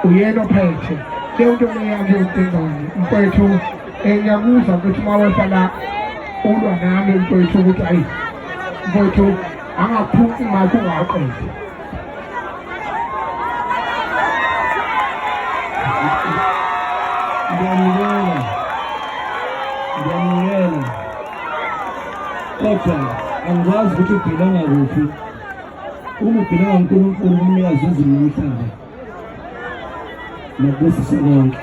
uyena ophethe leyo nto leyo udingane mfowethu ngiyakuzwa ukuthi uma wesala ulwa nami mfowethu ukuthi ayi mfowethu angaphuphi ngakho ungaqedi ngiyamukela kodwa angikwazi ukuthi ubhilanga kuphi uma ubhilanga uNkulunkulu umnikazi wezulu nomhlaba nakubusisa konke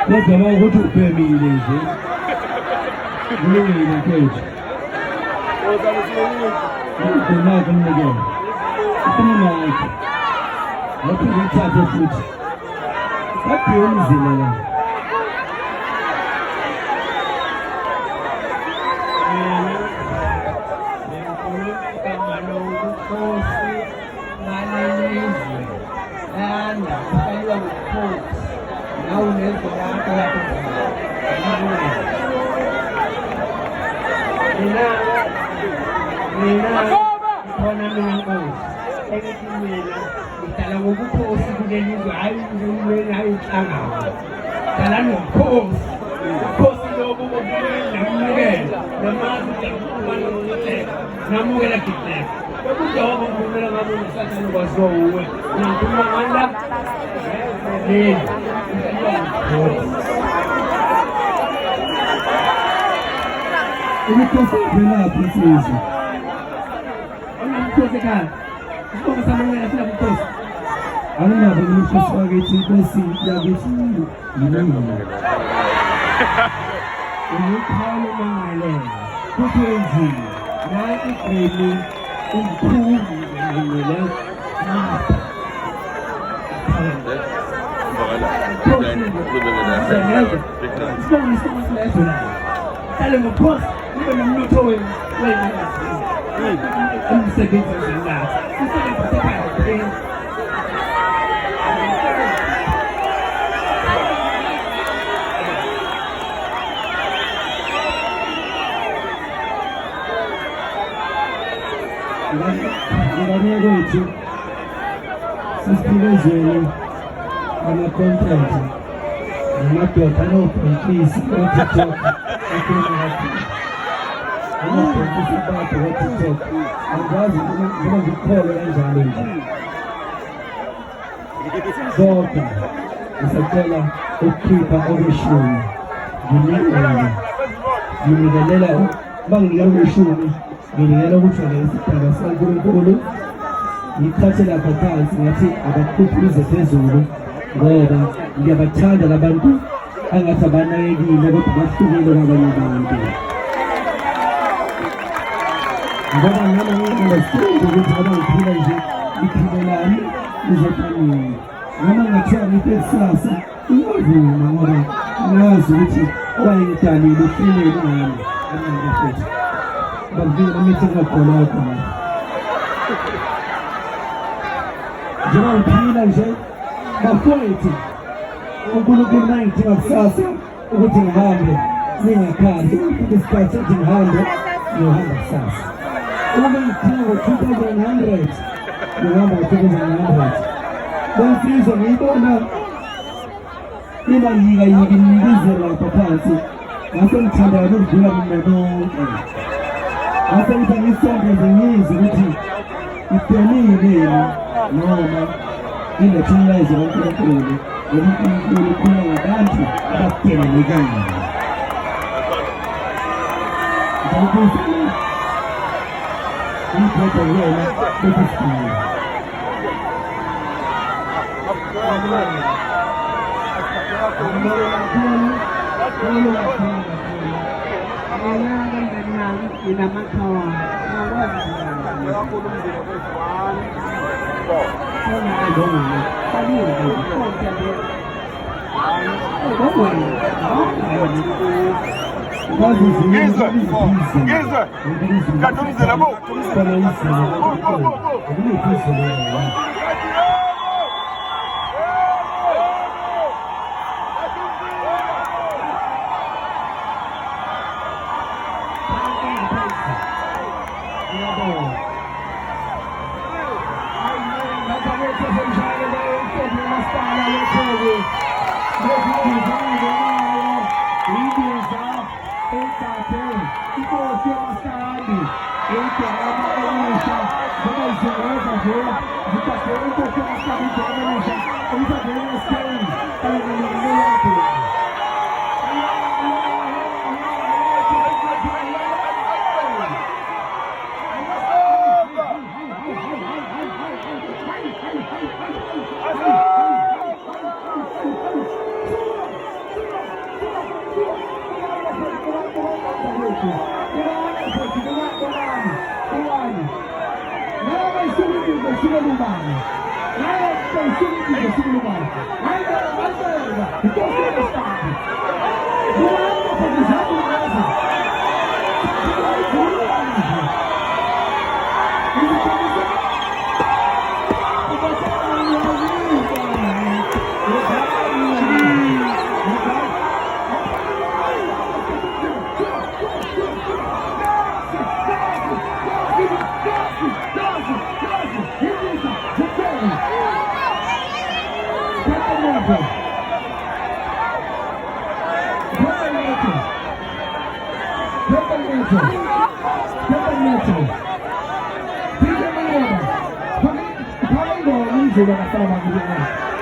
kodwa uma ukuthi ubhemile nje kulungile mfethu ubhemaka umnikelo ukhuluma yakhe lapho ngithathe futhi aphiwe umzila la Ngidala ngobukhosi kulelizwe hayi ngizolwela inhlangano dala nokhosi ukhosi lobo bokulemukela namazi jabukubalokuteka namukela kiteka bekudoba ngumela ngabo ngisathana kwazowe ngikhuluma ngala ubukhosi bubelaphi insizwa unamkhosi ekhaya isibongo samanyela sinabukhosi anginabo umkhosi wakithi inkosi yakithi yinongoma umukhalo mangalela kuthi enzile nathi igqini umkhulu ngingela Dale ngokhosi ube nomnotho wenu umsebenzi wezingane umsebenzi ekhaya ngibane kwethu sisiphilezweni ama-content namadoda anobhontshisi o-TikTok amabhontshisi bakhe o-TikTok angikwazi ngoba ngikholwa kanjalo nje kodwa ngisacela ukukhipha okweshumi nginikelela banginika okweshumi nginikela ukuthi isidaba sikaNkulunkulu ngithathe lapha phansi ngathi abakhuphuze phezulu ngoba ngiyabathanda labantu angathi abanakekile kodwa bahlukile kwabanye abantu ngoba nami ngingafundi ukuthi ngoba ngiphila nje iphilo lami lizofanele noma ngathiwa ngithi kusasa ingavuma ngoba ngazi ukuthi owayengidalile uhlelele ngami angangafethi bakuvile namithi engakholwa khona njengoba ngiphila nje bafowethu uNkulunkulu nangidinga kusasa ukuthi ngihambe ningakhali ukufika isikhathi sokuthi ngihambe ngiyohamba kusasa uma ngidinga ngo-2100 ngihamba ngo-2100 bensizwa ngiyibona ingayika nginikizela lapha phansi ngase ngithanda ukudlula mina bonke ngase ngithi ngisondeze ngizwe ukuthi iphemile noma ilethe umlayezo kaNkulunkulu uNkulunkulu ukhuluma ngabantu abadelelekayo ngibheka yena bethi sibili Ngizwe kaTumzela bo You're gonna